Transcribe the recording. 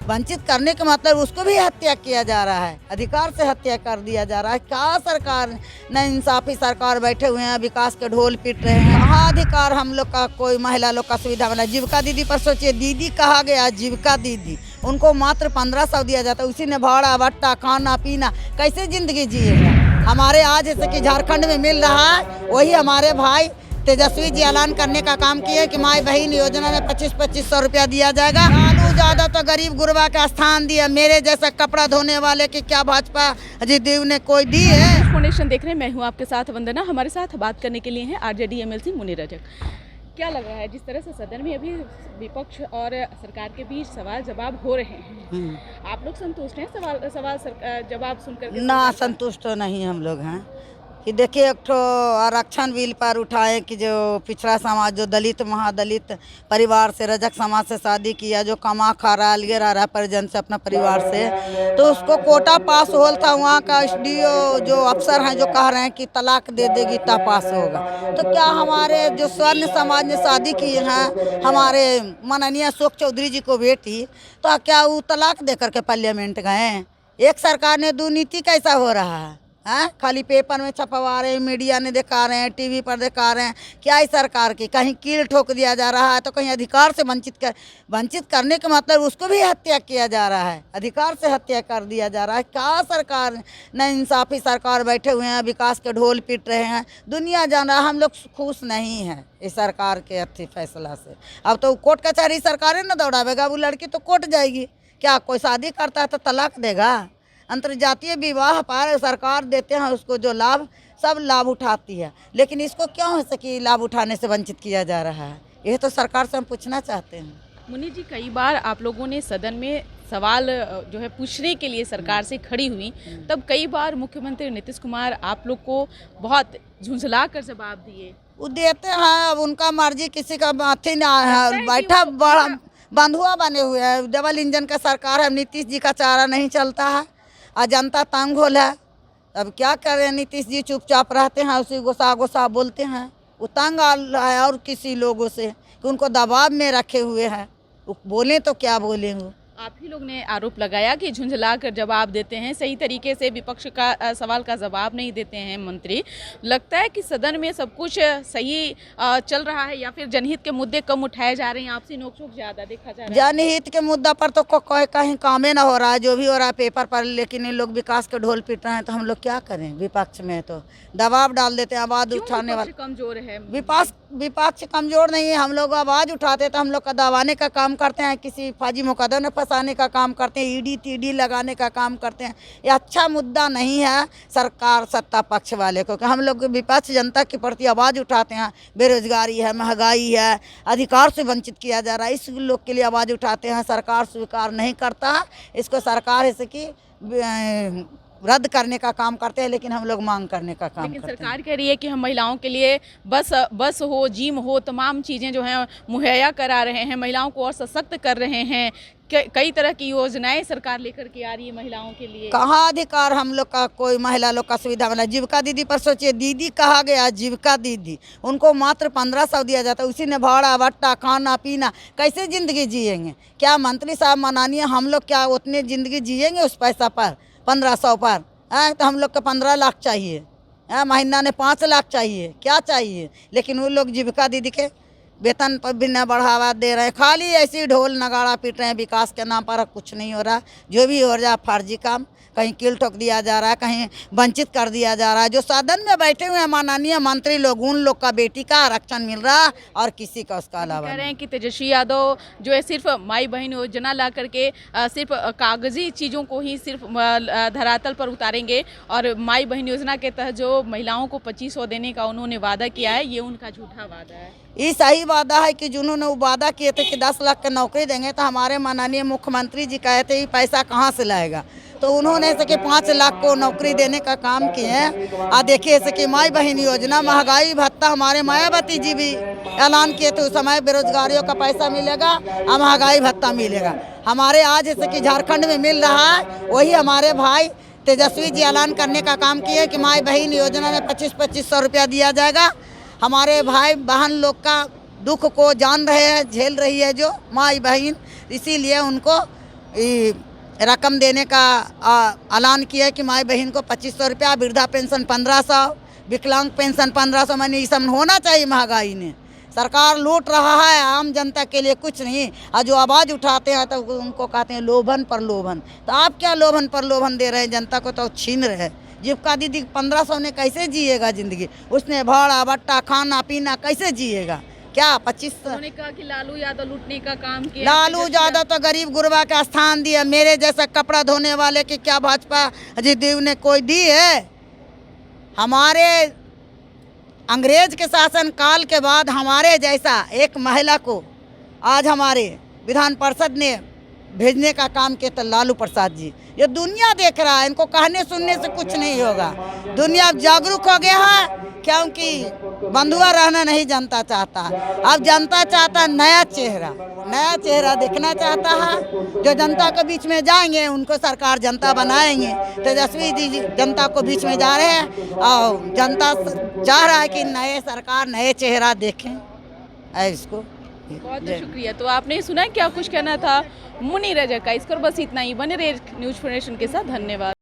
वंचित करने का मतलब उसको भी हत्या किया जा रहा है, अधिकार से हत्या कर दिया जा रहा है। क्या सरकार न इंसाफी सरकार बैठे हुए हैं, विकास के ढोल पीट रहे हैं। कहाँ अधिकार हम लोग का, कोई महिला लोग का सुविधा बना। जीविका दीदी पर सोचिए, दीदी कहा गया जीविका दीदी, उनको मात्र 1500 दिया जाता है, उसी ने भाड़ा भट्टा खाना पीना कैसे जिंदगी जिएगा। हमारे आज जैसे कि झारखंड में मिल रहा है, वही हमारे भाई तेजस्वी जी ऐलान करने का काम किए कि माई बहन योजना में 2500 रुपया दिया जाएगा। लालू ज्यादा तो गरीब गुरबा का स्थान दिया, मेरे जैसा कपड़ा धोने वाले की क्या भाजपा जीतू ने कोई दी है। फाउंडेशन देख रहे हैं, मैं हूं आपके साथ वंदना। हमारे साथ बात करने के लिए हैं आरजेडी एमएलसी मुनि रजक। क्या लग रहा है जिस तरह से सदन में अभी विपक्ष और सरकार के बीच सवाल जवाब हो रहे हैं, आप लोग संतुष्ट हैं सवाल जवाब सुनकर? ना, संतुष्ट तो नहीं हम लोग हैं। कि देखिए, एक तो आरक्षण बिल पर उठाए कि जो पिछड़ा समाज, जो दलित महादलित परिवार से, रजक समाज से शादी किया, जो कमा खा रहा है, अलगे रह रहा है परिजन से, अपना परिवार से, तो उसको कोटा पास हो था। वहाँ का एसडीओ जो अफसर हैं जो कह रहे हैं कि तलाक दे देगी तब पास होगा। तो क्या हमारे जो स्वर्ण समाज ने शादी की हैं, हमारे माननीय अशोक चौधरी जी को बेटी, तो क्या वो तलाक दे करके पार्लियामेंट गए? एक सरकार ने दुर्नीति कैसा हो रहा है? खाली पेपर में छपवा रहे हैं, मीडिया ने दिखा रहे हैं, टीवी पर दिखा रहे हैं। क्या ही सरकार की, कहीं कील ठोक दिया जा रहा है तो कहीं अधिकार से वंचित करने का मतलब उसको भी हत्या किया जा रहा है, अधिकार से हत्या कर दिया जा रहा है। क्या सरकार न इंसाफी सरकार बैठे हुए हैं, विकास के ढोल पीट रहे हैं। दुनिया जान रहा है, हम लोग खुश नहीं हैं इस सरकार के अच्छी फैसला से। अब तो कोर्ट कचहरी सरकारें न दौड़ावेगा, वो लड़की तो कोर्ट जाएगी। क्या कोई शादी करता है तो तलाक देगा? अंतर्जातीय विवाह पर सरकार देते हैं उसको जो लाभ, सब लाभ उठाती है, लेकिन इसको क्यों है कि लाभ उठाने से वंचित किया जा रहा है? यह तो सरकार से हम पूछना चाहते हैं। मुनि जी, कई बार आप लोगों ने सदन में सवाल जो है पूछने के लिए सरकार से खड़ी हुई, तब कई बार मुख्यमंत्री नीतीश कुमार आप लोग को बहुत झुंझला कर जवाब दिए। वो देते हैं, अब उनका मर्जी, किसी का अथी ना है, बैठा बड़ा बंधुआ बने हुए हैं। डबल इंजन का सरकार है, नीतीश जी का चारा नहीं चलता है और जनता तंग होल है। अब क्या करें, नीतीश जी चुपचाप रहते हैं, उसी गोसा बोलते हैं। वो तंग है और किसी लोगों से कि उनको दबाव में रखे हुए हैं, वो बोले तो क्या बोले। वो आप ही लोग ने आरोप लगाया कि झुंझला कर जवाब देते हैं, सही तरीके से विपक्ष का सवाल का जवाब नहीं देते हैं मंत्री। लगता है कि सदन में सब कुछ सही चल रहा है या फिर जनहित के मुद्दे कम उठाए जा रहे हैं, आपसी नोकझोंक ज्यादा देखा जा रहा है? जनहित के मुद्दा पर तो कहीं कामे ना हो रहा है, जो भी हो रहा है पेपर पर, लेकिन ये लोग विकास के ढोल पीट रहे हैं तो हम लोग क्या करें? विपक्ष में तो दबाव डाल देते हैं, आवाज उठाने वाले कमजोर है। विपक्ष कमजोर नहीं है, हम लोग आवाज उठाते तो हम लोग का दबाने का काम करते हैं, किसी फर्जी मुकदमे में फंसाने का काम करते हैं, ईडी टीडी लगाने का काम करते हैं। ये अच्छा मुद्दा नहीं है सरकार सत्ता पक्ष वाले को, कि हम लोग विपक्ष जनता के प्रति आवाज़ उठाते हैं। बेरोजगारी है, महंगाई है, अधिकार से वंचित किया जा रहा है, इस लोग के लिए आवाज़ उठाते हैं। सरकार स्वीकार नहीं करता, इसको सरकार है कि रद्द करने का काम करते हैं, लेकिन हम लोग मांग करने का काम करते हैं। सरकार कह रही है कि हम महिलाओं के लिए बस हो, जिम हो, तमाम चीज़ें जो हैं मुहैया करा रहे हैं, महिलाओं को और सशक्त कर रहे हैं। कई तरह की योजनाएं सरकार लेकर के आ रही है महिलाओं के लिए। कहाँ अधिकार हम लोग का, कोई महिला लोग का सुविधा बना। जीविका दीदी पर सोचिए, दीदी कहा गया जीविका दीदी, उनको मात्र 1500 दिया जाता है, उसी ने भाड़ा भट्टा खाना पीना कैसे जिंदगी जिएंगे? क्या मंत्री साहब माननीय, हम लोग क्या उतने जिंदगी जिएंगे उस पैसा पर, 1500 पर? तो हम लोग को 15 लाख चाहिए, महीना ने 5 लाख चाहिए, क्या चाहिए? लेकिन वो लोग जीविका दीदी के वेतन पर भी न बढ़ावा दे रहे हैं, खाली ऐसी ढोल नगाड़ा पीट रहे हैं। विकास के नाम पर कुछ नहीं हो रहा, जो भी हो रहा है फर्जी काम, कहीं कील ठोक दिया जा रहा है, कहीं वंचित कर दिया जा रहा है। जो सदन में बैठे हुए हैं माननीय मंत्री लोग, उन लोग का बेटी का आरक्षण मिल रहा है और किसी का उसका अलावा। कह रहे हैं कि तेजस्वी यादव जो है सिर्फ माई बहन योजना ला करके सिर्फ कागजी चीज़ों को ही सिर्फ धरातल पर उतारेंगे, और माई बहन योजना के तहत जो महिलाओं को 2500 देने का उन्होंने वादा किया है, ये उनका झूठा वादा है। ये सही वादा है कि जिन्होंने वो वादा किए थे कि 10 लाख की नौकरी देंगे, तो हमारे माननीय मुख्यमंत्री जी कहे थे ये पैसा कहाँ से लाएगा, तो उन्होंने से कि 5 लाख को नौकरी देने का काम किए हैं। देखिए से कि माई बहन योजना, महंगाई भत्ता, हमारे मायावती जी भी ऐलान किए थे उस समय, बेरोजगारियों का पैसा मिलेगा और महंगाई भत्ता मिलेगा। हमारे आज जैसे कि झारखंड में मिल रहा है, वही हमारे भाई तेजस्वी जी ऐलान करने का काम किए कि माई बहन योजना में 2500 रुपया दिया जाएगा। हमारे भाई बहन लोग का दुख को जान रहे हैं, झेल रही है जो माई बहन, इसीलिए उनको ये रकम देने का ऐलान किया है कि माई बहन को 2500 रुपया, वृद्धा पेंशन 1500, विकलांग पेंशन 1500। मैंने ये सब होना चाहिए। महंगाई ने सरकार लूट रहा है आम जनता के लिए कुछ नहीं। और जो आवाज़ उठाते हैं तो उनको कहते हैं लोभन पर लोभन। तो आप क्या लोभन पर लोभन दे रहे हैं जनता को, तो छीन रहे हैं। जीविका दीदी 1500 ने कैसे जिएगा ज़िंदगी? उसने भाड़ा बट्टा खाना पीना कैसे जिएगा? क्या 2500? उन्होंने कहा कि लालू यादव लूटने का काम किया। लालू यादव तो गरीब गुरबा का स्थान दिया। मेरे जैसा कपड़ा धोने वाले की क्या भाजपा दीदी ने कोई दी है? हमारे अंग्रेज के शासन काल के बाद हमारे जैसा एक महिला को आज हमारे विधान परिषद ने भेजने का काम किया तो लालू प्रसाद जी। ये दुनिया देख रहा है, इनको कहने सुनने से कुछ नहीं होगा। दुनिया अब जागरूक हो गया है, क्योंकि बंधुआ रहना नहीं जनता चाहता। अब जनता चाहता नया चेहरा देखना चाहता है। जो जनता के बीच में जाएंगे उनको सरकार जनता बनाएंगे। तेजस्वी जी जनता को बीच में जा रहे हैं और जनता चाह रहा है कि नए सरकार नए चेहरा देखें। इसको बहुत शुक्रिया। तो आपने सुना क्या कुछ कहना था मुनी रजक का। इस पर बस इतना ही। बने रहे न्यूज़ 4 नेशन के साथ। धन्यवाद।